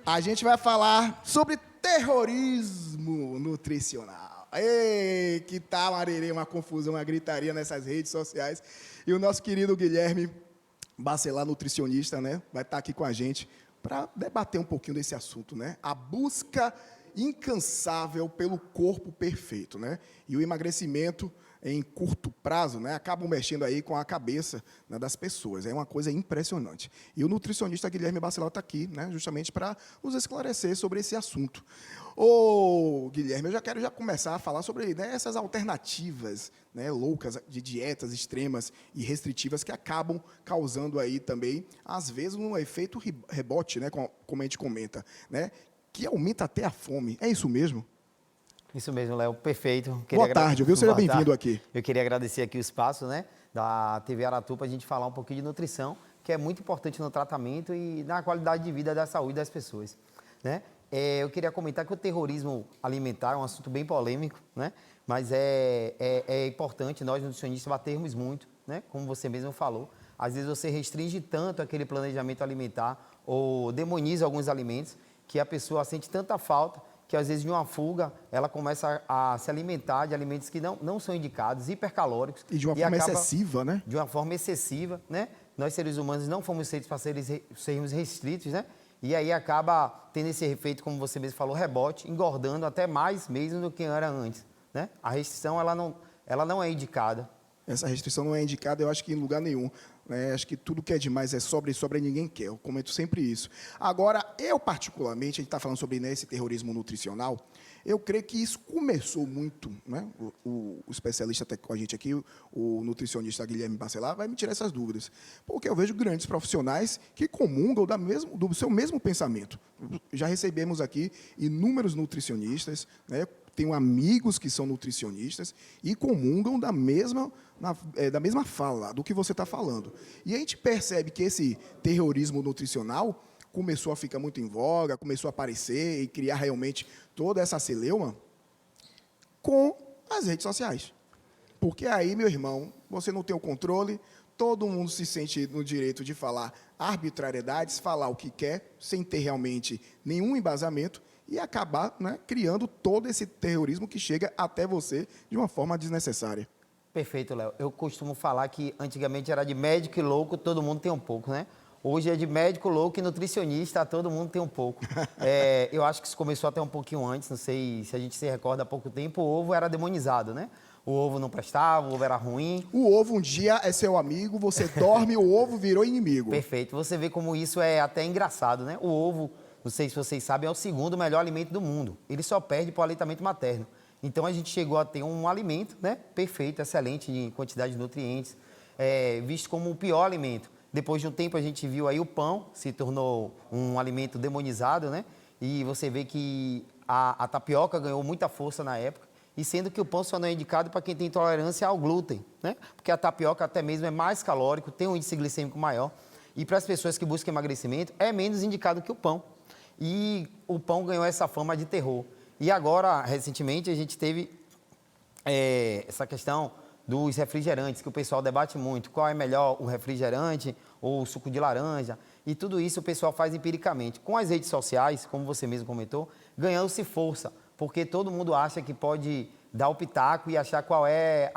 A gente vai falar sobre terrorismo nutricional. Ei, que tal, Marerê, uma confusão, uma gritaria nessas redes sociais. E o nosso querido Guilherme Bacelar, nutricionista, né, vai estar aqui com a gente para debater um pouquinho desse assunto, né? A busca incansável pelo corpo perfeito, né? E o emagrecimento em curto prazo, né, acabam mexendo aí com a cabeça, né, das pessoas. É uma coisa impressionante. E o nutricionista Guilherme Bacelar está aqui, né, justamente para nos esclarecer sobre esse assunto. Ô, Guilherme, eu já quero começar a falar sobre, né, essas alternativas, né, loucas de dietas extremas e restritivas que acabam causando aí também, às vezes, um efeito rebote, né, como a gente comenta, né, que aumenta até a fome. É isso mesmo? Isso mesmo, Léo, perfeito. Boa tarde, viu? Seja bem-vindo aqui. Eu queria agradecer aqui o espaço, né, da TV Aratu para a gente falar um pouquinho de nutrição, que é muito importante no tratamento e na qualidade de vida da saúde das pessoas, né? Eu queria comentar que o terrorismo alimentar é um assunto bem polêmico, né? Mas é importante nós nutricionistas batermos muito, né? Como você mesmo falou, às vezes você restringe tanto aquele planejamento alimentar ou demoniza alguns alimentos que a pessoa sente tanta falta que às vezes de uma fuga, ela começa a se alimentar de alimentos que não são indicados, hipercalóricos. E de uma forma excessiva, né? De uma forma excessiva, né? Nós, seres humanos, não fomos feitos para sermos restritos, né? E aí acaba tendo esse efeito, como você mesmo falou, rebote, engordando até mais mesmo do que era antes, né? A restrição, ela não é indicada. Essa restrição não é indicada, eu acho que em lugar nenhum. Acho que tudo que é demais é sobra e sobra ninguém quer. Eu comento sempre isso. Agora, eu particularmente, a gente está falando sobre, né, esse terrorismo nutricional, eu creio que isso começou muito, né? O especialista até com a gente aqui, o nutricionista Guilherme Bacelar, vai me tirar essas dúvidas. Porque eu vejo grandes profissionais que comungam do seu mesmo pensamento. Já recebemos aqui inúmeros nutricionistas, né? Tenho amigos que são nutricionistas e comungam da mesma fala, do que você está falando. E a gente percebe que esse terrorismo nutricional começou a ficar muito em voga, começou a aparecer e criar realmente toda essa celeuma com as redes sociais. Porque aí, meu irmão, você não tem o controle, todo mundo se sente no direito de falar arbitrariedades, falar o que quer, sem ter realmente nenhum embasamento, e acabar, né, criando todo esse terrorismo que chega até você de uma forma desnecessária. Perfeito, Léo. Eu costumo falar que antigamente era de médico e louco, todo mundo tem um pouco, né? Hoje é de médico, louco e nutricionista, todo mundo tem um pouco. Eu acho que isso começou até um pouquinho antes, não sei se a gente se recorda, há pouco tempo, o ovo era demonizado, né? O ovo não prestava, o ovo era ruim. O ovo um dia é seu amigo, você dorme, o ovo virou inimigo. Perfeito. Você vê como isso é até engraçado, né? O ovo, não sei se vocês sabem, é o segundo melhor alimento do mundo. Ele só perde para o aleitamento materno. Então, a gente chegou a ter um alimento, né, perfeito, excelente, em quantidade de nutrientes, visto como o pior alimento. Depois de um tempo, a gente viu aí o pão, se tornou um alimento demonizado, né? E você vê que a tapioca ganhou muita força na época, e sendo que o pão só não é indicado para quem tem intolerância ao glúten, né? Porque a tapioca até mesmo é mais calórico, tem um índice glicêmico maior, e para as pessoas que buscam emagrecimento, é menos indicado que o pão. E o pão ganhou essa fama de terror. E agora, recentemente, a gente teve essa questão dos refrigerantes, que o pessoal debate muito. Qual é melhor, o refrigerante ou o suco de laranja? E tudo isso o pessoal faz empiricamente. Com as redes sociais, como você mesmo comentou, ganhou-se força, porque todo mundo acha que pode dar o pitaco e achar qual é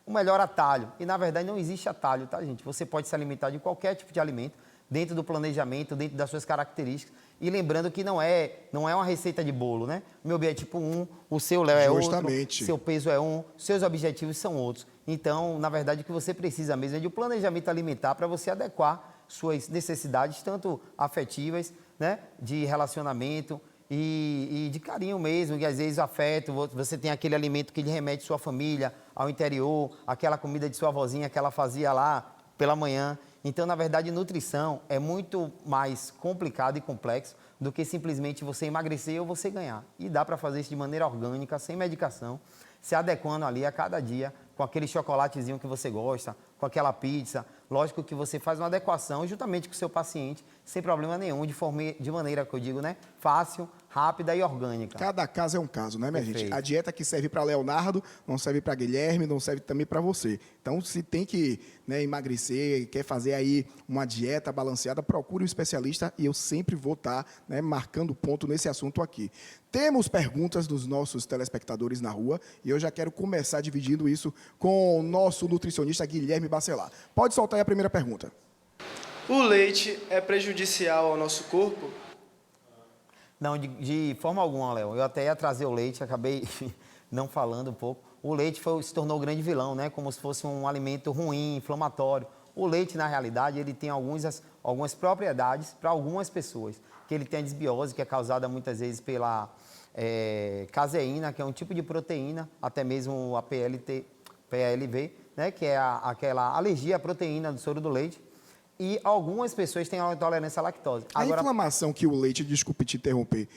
o melhor atalho. E, na verdade, não existe atalho, tá, gente? Você pode se alimentar de qualquer tipo de alimento, dentro do planejamento, dentro das suas características. E lembrando que não é uma receita de bolo, né? O meu é tipo 1, o seu, Léo, é Justamente. outro, seu peso é 1, seus objetivos são outros. Então, na verdade, o que você precisa mesmo é de um planejamento alimentar para você adequar suas necessidades, tanto afetivas, né, de relacionamento e de carinho mesmo, que às vezes afeto, você tem aquele alimento que lhe remete sua família ao interior, aquela comida de sua avózinha que ela fazia lá pela manhã. Então, na verdade, nutrição é muito mais complicado e complexo do que simplesmente você emagrecer ou você ganhar. E dá para fazer isso de maneira orgânica, sem medicação, se adequando ali a cada dia, com aquele chocolatezinho que você gosta, com aquela pizza. Lógico que você faz uma adequação juntamente com o seu paciente, sem problema nenhum, de maneira que eu digo, né? Fácil, rápida e orgânica. Cada caso é um caso, né, minha gente? Perfeito. A dieta que serve para Leonardo não serve para Guilherme, não serve também para você. Então, se tem que, né, emagrecer, quer fazer aí uma dieta balanceada, procure um especialista e eu sempre vou estar, né, marcando ponto nesse assunto aqui. Temos perguntas dos nossos telespectadores na rua e eu já quero começar dividindo isso com o nosso nutricionista Guilherme Bacelar. Pode soltar aí a primeira pergunta. O leite é prejudicial ao nosso corpo? Não, de forma alguma, Léo. Eu até ia trazer o leite, acabei não falando um pouco. O leite se tornou o grande vilão, né? Como se fosse um alimento ruim, inflamatório. O leite, na realidade, ele tem algumas propriedades para algumas pessoas. Que ele tem a desbiose, que é causada muitas vezes pela caseína, que é um tipo de proteína, até mesmo a PLV, né? Que é aquela alergia à proteína do soro do leite. E algumas pessoas têm intolerância à lactose. A inflamação que o leite, desculpe te interromper,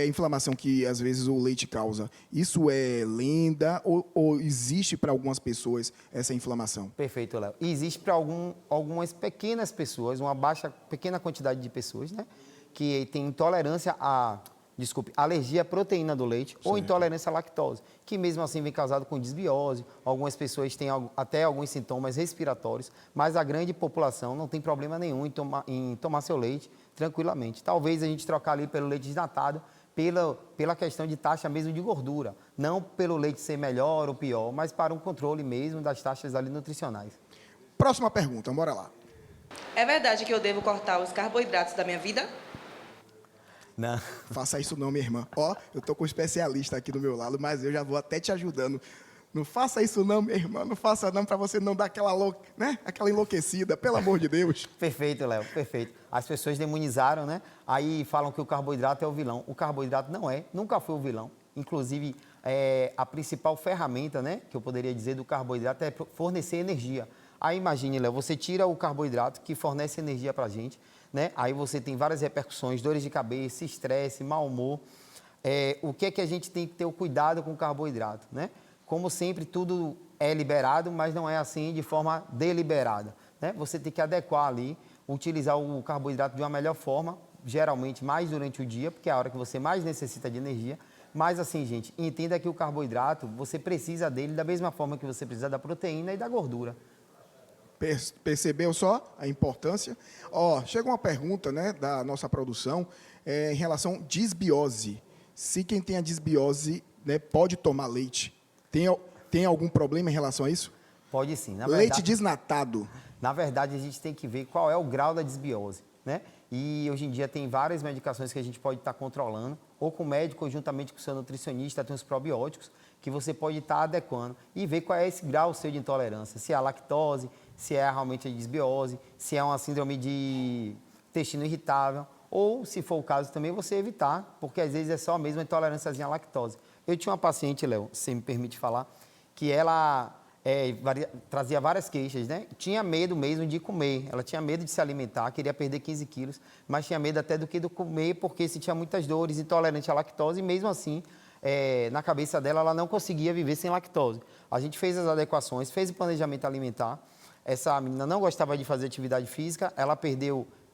inflamação que às vezes o leite causa, isso é lenda ou existe para algumas pessoas essa inflamação? Perfeito, Léo. E existe para algumas pequenas pessoas, uma pequena quantidade de pessoas, né? Que tem intolerância alergia à proteína do leite ou intolerância à lactose, que mesmo assim vem causado com desbiose. Algumas pessoas têm até alguns sintomas respiratórios, mas a grande população não tem problema nenhum em tomar seu leite tranquilamente. Talvez a gente trocar ali pelo leite desnatado, pela questão de taxa mesmo de gordura, não pelo leite ser melhor ou pior, mas para um controle mesmo das taxas ali nutricionais. Próxima pergunta, bora lá. É verdade que eu devo cortar os carboidratos da minha vida? Não. Faça isso não, minha irmã. Ó, eu tô com um especialista aqui do meu lado, mas eu já vou até te ajudando. Não faça isso não, minha irmã. Não faça não, para você não dar aquela enlouquecida, pelo amor de Deus. Perfeito, Léo, perfeito. As pessoas demonizaram, né? Aí falam que o carboidrato é o vilão. O carboidrato não é, nunca foi o vilão. Inclusive, a principal ferramenta, né, que eu poderia dizer do carboidrato é fornecer energia. Aí imagine, Léo, você tira o carboidrato que fornece energia para a gente, né? Aí você tem várias repercussões, dores de cabeça, estresse, mau humor. O que é que a gente tem que ter o cuidado com o carboidrato, né? Como sempre, tudo é liberado, mas não é assim de forma deliberada, né? Você tem que adequar ali, utilizar o carboidrato de uma melhor forma, geralmente mais durante o dia, porque é a hora que você mais necessita de energia. Mas assim, gente, entenda que o carboidrato, você precisa dele da mesma forma que você precisa da proteína e da gordura. Percebeu só a importância? Ó, chega uma pergunta, né, da nossa produção em relação à disbiose. Se quem tem a disbiose, né, pode tomar leite, tem algum problema em relação a isso? Pode sim. Leite desnatado. Na verdade, a gente tem que ver qual é o grau da desbiose, né? E hoje em dia tem várias medicações que a gente pode estar controlando, ou com o médico, ou juntamente com o seu nutricionista, tem os probióticos, que você pode estar adequando e ver qual é esse grau seu de intolerância. Se é a lactose, se é realmente a disbiose, se é uma síndrome de intestino irritável, ou, se for o caso também, você evitar, porque às vezes é só mesmo a intolerânciazinha à lactose. Eu tinha uma paciente, Léo, se me permite falar, que ela trazia várias queixas, né? Tinha medo mesmo de comer, ela tinha medo de se alimentar, queria perder 15 quilos, mas tinha medo até do que de comer, porque sentia muitas dores, intolerante à lactose, e mesmo assim, na cabeça dela, ela não conseguia viver sem lactose. A gente fez as adequações, fez o planejamento alimentar. Essa menina não gostava de fazer atividade física, ela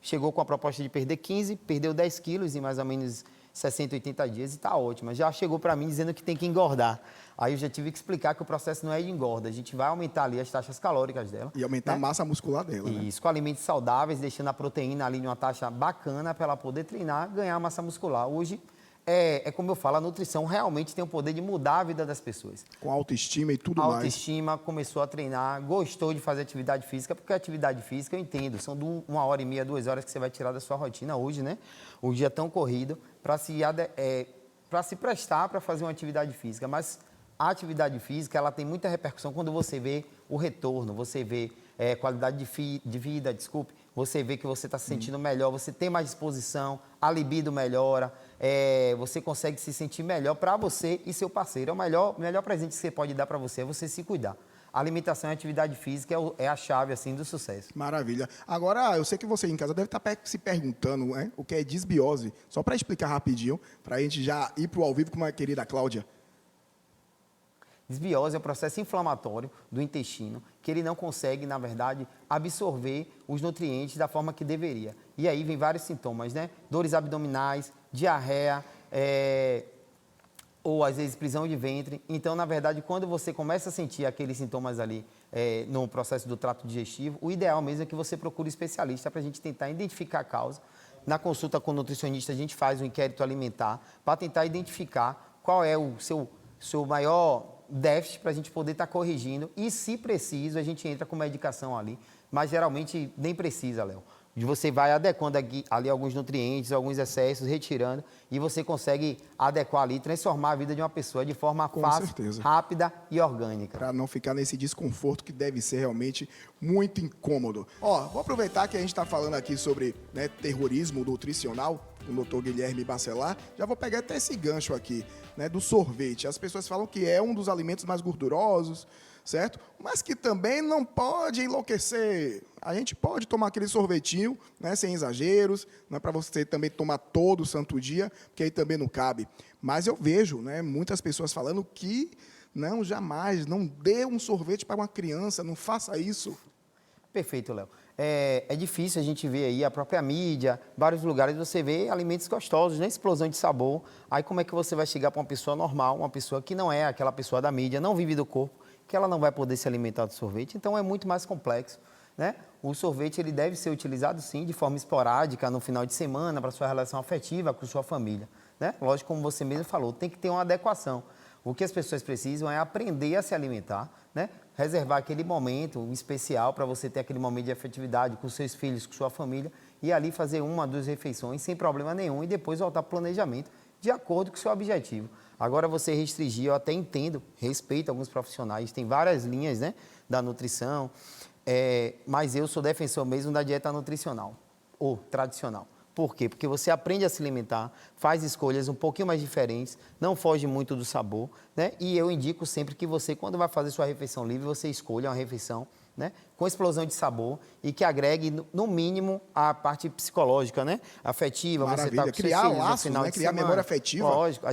chegou com a proposta de perder 15, perdeu 10 quilos em mais ou menos 60, 80 dias e está ótima. Já chegou para mim dizendo que tem que engordar. Aí eu já tive que explicar que o processo não é de engorda, a gente vai aumentar ali as taxas calóricas dela. E aumentar, né, a massa muscular dela. Isso, com alimentos saudáveis, deixando a proteína ali em uma taxa bacana para ela poder treinar, ganhar massa muscular. Hoje, como eu falo, a nutrição realmente tem o poder de mudar a vida das pessoas. Com autoestima e tudo mais. Autoestima, começou a treinar, gostou de fazer atividade física, porque a atividade física, eu entendo, são 1h30, 2 horas que você vai tirar da sua rotina hoje, né? O dia tão corrido, para se prestar para fazer uma atividade física. Mas a atividade física, ela tem muita repercussão quando você vê o retorno, você vê qualidade de vida, você vê que você está se sentindo melhor, você tem mais disposição, a libido melhora, você consegue se sentir melhor para você e seu parceiro. O melhor presente que você pode dar para você é você se cuidar. A alimentação e a atividade física é a chave assim, do sucesso. Maravilha. Agora, eu sei que você em casa deve estar se perguntando, né, o que é disbiose. Só para explicar rapidinho, para a gente já ir para o ao vivo com a querida Cláudia. Desbiose é o processo inflamatório do intestino, que ele não consegue, na verdade, absorver os nutrientes da forma que deveria. E aí vem vários sintomas, né? Dores abdominais, diarreia, ou às vezes prisão de ventre. Então, na verdade, quando você começa a sentir aqueles sintomas ali no processo do trato digestivo, o ideal mesmo é que você procure um especialista para a gente tentar identificar a causa. Na consulta com o nutricionista, a gente faz um inquérito alimentar para tentar identificar qual é o seu maior déficit para a gente poder estar corrigindo. E, se preciso, a gente entra com medicação ali. Mas, geralmente, nem precisa, Léo. Você vai adequando ali alguns nutrientes, alguns excessos, retirando, e você consegue adequar ali, transformar a vida de uma pessoa de forma fácil, rápida e orgânica. Para não ficar nesse desconforto que deve ser realmente muito incômodo. Vou aproveitar que a gente está falando aqui sobre, né, terrorismo nutricional, com o Dr. Guilherme Bacelar, já vou pegar até esse gancho aqui, né, do sorvete. As pessoas falam que é um dos alimentos mais gordurosos, certo? Mas que também não pode enlouquecer. A gente pode tomar aquele sorvetinho, né, sem exageros, não é para você também tomar todo santo dia, porque aí também não cabe. Mas eu vejo, né, muitas pessoas falando que não, jamais, não dê um sorvete para uma criança, não faça isso. Perfeito, Léo. É difícil a gente ver aí a própria mídia, vários lugares você vê alimentos gostosos, né? Explosão de sabor. Aí como é que você vai chegar para uma pessoa normal, uma pessoa que não é aquela pessoa da mídia, não vive do corpo, que ela não vai poder se alimentar do sorvete? Então é muito mais complexo, né? O sorvete ele deve ser utilizado sim de forma esporádica no final de semana para sua relação afetiva com sua família, né? Lógico, como você mesmo falou, tem que ter uma adequação. O que as pessoas precisam é aprender a se alimentar, né? Reservar aquele momento especial para você ter aquele momento de afetividade com seus filhos, com sua família, e ali fazer 1 a 2 refeições sem problema nenhum e depois voltar para o planejamento de acordo com o seu objetivo. Agora, você restringir, eu até entendo, respeito alguns profissionais, tem várias linhas, né, da nutrição, mas eu sou defensor mesmo da dieta nutricional, ou tradicional. Por quê? Porque você aprende a se alimentar, faz escolhas um pouquinho mais diferentes, não foge muito do sabor, né? E eu indico sempre que você, quando vai fazer sua refeição livre, você escolha uma refeição, né, com explosão de sabor e que agregue, no mínimo, a parte psicológica, né? Afetiva. Maravilha. Você tá com criar seus filhos no laços, final né? de Criar semana. memória afetiva. Lógico,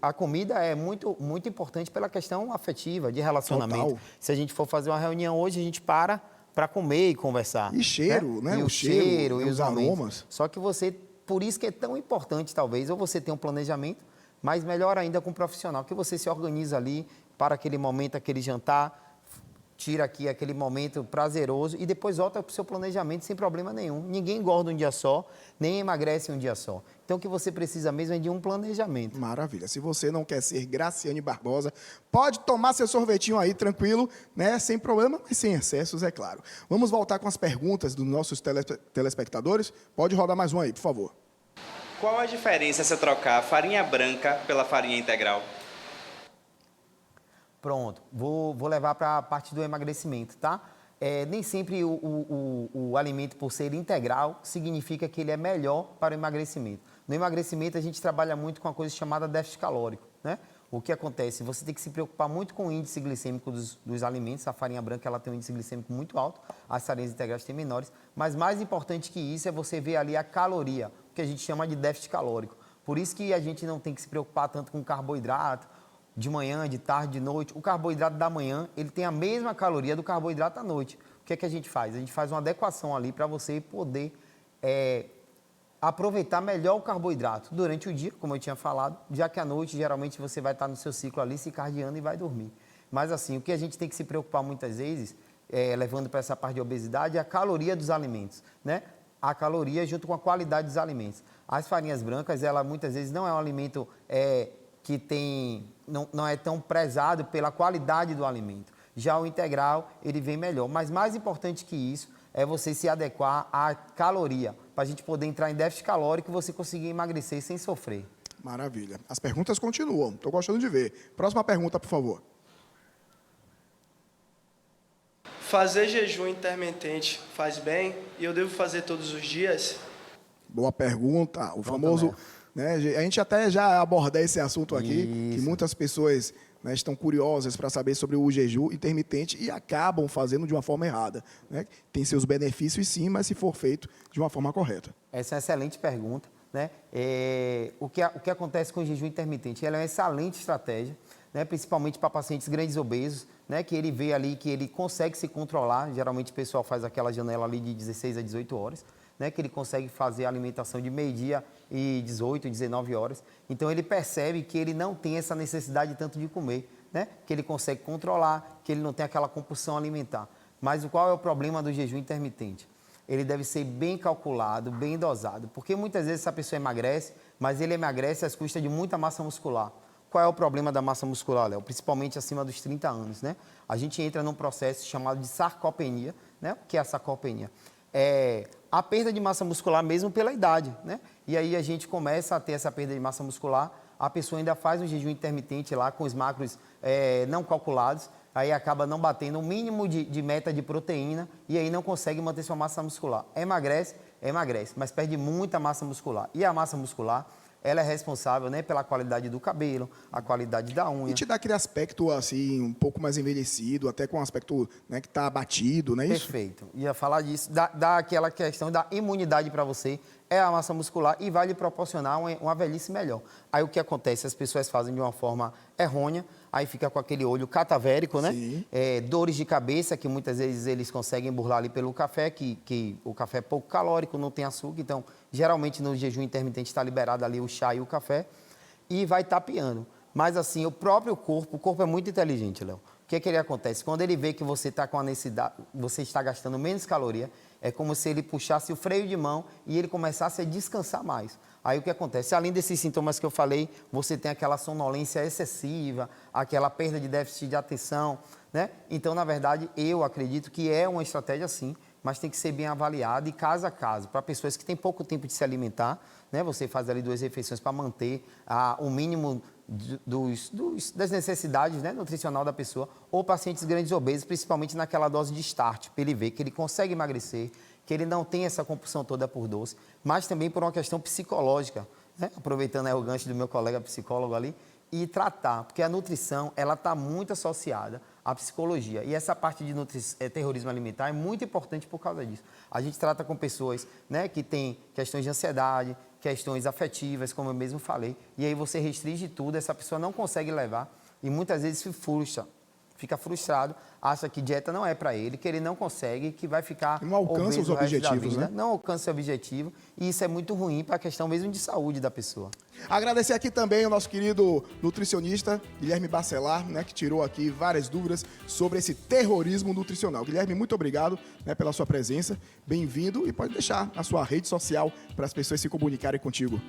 a comida é muito, muito importante pela questão afetiva, de relacionamento. Total. Se a gente for fazer uma reunião hoje, a gente para comer e conversar. E cheiro, né? E O o cheiro e os aromas. Só que por isso que é tão importante, talvez, ou você ter um planejamento, mas melhor ainda com um profissional, que você se organiza ali para aquele momento, aquele jantar, tira aqui aquele momento prazeroso e depois volta para o seu planejamento sem problema nenhum. Ninguém engorda um dia só, nem emagrece um dia só. Então, o que você precisa mesmo é de um planejamento. Maravilha. Se você não quer ser Graciane Barbosa, pode tomar seu sorvetinho aí, tranquilo, né? Sem problema, mas sem excessos, é claro. Vamos voltar com as perguntas dos nossos telespectadores. Pode rodar mais um aí, por favor. Qual a diferença se eu trocar a farinha branca pela farinha integral? Pronto, vou levar para a parte do emagrecimento, tá? Nem sempre o alimento, por ser integral, significa que ele é melhor para o emagrecimento. No emagrecimento, a gente trabalha muito com uma coisa chamada déficit calórico, né? O que acontece? Você tem que se preocupar muito com o índice glicêmico dos alimentos. A farinha branca ela tem um índice glicêmico muito alto, as farinhas integrais têm menores. Mas mais importante que isso é você ver ali a caloria, o que a gente chama de déficit calórico. Por isso que a gente não tem que se preocupar tanto com carboidrato, de manhã, de tarde, de noite. O carboidrato da manhã, ele tem a mesma caloria do carboidrato da noite. O que é que a gente faz? A gente faz uma adequação ali para você poder aproveitar melhor o carboidrato durante o dia, como eu tinha falado, já que à noite, geralmente, você vai estar no seu ciclo ali, se cardiando e vai dormir. Mas assim, o que a gente tem que se preocupar muitas vezes, levando para essa parte de obesidade, é a caloria dos alimentos, né? A caloria junto com a qualidade dos alimentos. As farinhas brancas, ela muitas vezes não é um alimento que não é tão prezado pela qualidade do alimento. Já o integral, ele vem melhor. Mas mais importante que isso é você se adequar à caloria, para a gente poder entrar em déficit calórico e você conseguir emagrecer sem sofrer. Maravilha. As perguntas continuam. Estou gostando de ver. Próxima pergunta, por favor. Fazer jejum intermitente faz bem e eu devo fazer todos os dias? Boa pergunta. O famoso... Né, a gente até já abordou esse assunto aqui, que muitas pessoas, né, estão curiosas para saber sobre o jejum intermitente e acabam fazendo de uma forma errada, né? Tem seus benefícios sim, mas se for feito de uma forma correta. Essa é uma excelente pergunta, né? O que acontece com o jejum intermitente? Ela é uma excelente estratégia, né? Principalmente para pacientes grandes obesos, né? Que ele vê ali que ele consegue se controlar. Geralmente o pessoal faz aquela janela ali de 16 a 18 horas, né? Que ele consegue fazer a alimentação de meio-dia e 18, 19 horas. Então ele percebe que ele não tem essa necessidade tanto de comer, né? Que ele consegue controlar, que ele não tem aquela compulsão alimentar. Mas qual é o problema do jejum intermitente? Ele deve ser bem calculado, bem dosado, porque muitas vezes essa pessoa emagrece, mas ele emagrece às custas de muita massa muscular. Qual é o problema da massa muscular, Léo? Principalmente acima dos 30 anos, né? A gente entra num processo chamado de sarcopenia, né? O que é a sarcopenia? É a perda de massa muscular mesmo pela idade, né? E aí a gente começa a ter essa perda de massa muscular, a pessoa ainda faz um jejum intermitente lá com os macros não calculados, aí acaba não batendo o mínimo de meta de proteína e aí não consegue manter sua massa muscular. Emagrece, mas perde muita massa muscular. E a massa muscular, ela é responsável, né, pela qualidade do cabelo, a qualidade da unha. E te dá aquele aspecto, assim, um pouco mais envelhecido, até com um aspecto, né, que está abatido, não é isso? Perfeito. Ia falar disso. Dá aquela questão da imunidade para você, é a massa muscular e vai lhe proporcionar uma velhice melhor. Aí o que acontece? As pessoas fazem de uma forma errônea, aí fica com aquele olho catavérico, né? Sim. Dores de cabeça, que muitas vezes eles conseguem burlar ali pelo café, que o café é pouco calórico, não tem açúcar, então geralmente no jejum intermitente está liberado ali o chá e o café, e vai tapeando. Mas assim, o corpo é muito inteligente, Léo. O que ele acontece? Quando ele vê que você está com a necessidade, você está gastando menos caloria, é como se ele puxasse o freio de mão e ele começasse a descansar mais. Aí o que acontece? Além desses sintomas que eu falei, você tem aquela sonolência excessiva, aquela perda de déficit de atenção, né? Então, na verdade, eu acredito que é uma estratégia sim, mas tem que ser bem avaliada e caso a caso. Para pessoas que têm pouco tempo de se alimentar, né? Você faz ali 2 refeições para manter o mínimo das necessidades, né, nutricional da pessoa, ou pacientes grandes obesos, principalmente naquela dose de start, para ele ver que ele consegue emagrecer, que ele não tem essa compulsão toda por doce, mas também por uma questão psicológica, né? Aproveitando aí o gancho do meu colega psicólogo ali, e tratar, porque a nutrição, ela está muito associada à psicologia, e essa parte de terrorismo alimentar é muito importante por causa disso. A gente trata com pessoas, né, que têm questões de ansiedade, questões afetivas, como eu mesmo falei, e aí você restringe tudo, essa pessoa não consegue levar e muitas vezes se frustra, fica frustrado, acha que dieta não é para ele, que ele não consegue, que vai ficar Não alcança os obeso o resto da objetivos, vida, né? não alcança o objetivo, e isso é muito ruim para a questão mesmo de saúde da pessoa. Agradecer aqui também o nosso querido nutricionista, Guilherme Bacelar, né, que tirou aqui várias dúvidas sobre esse terrorismo nutricional. Guilherme, muito obrigado, né, pela sua presença, bem-vindo, e pode deixar a sua rede social para as pessoas se comunicarem contigo.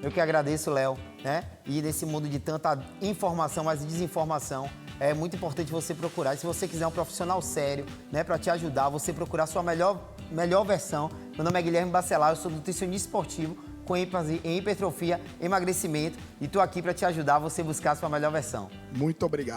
Eu que agradeço, Léo, né? E nesse mundo de tanta informação, mas desinformação, é muito importante você procurar. E se você quiser um profissional sério, né, para te ajudar, você procurar a sua melhor versão. Meu nome é Guilherme Bacelar, eu sou nutricionista esportivo com ênfase em hipertrofia, emagrecimento, e estou aqui para te ajudar a você buscar a sua melhor versão. Muito obrigado.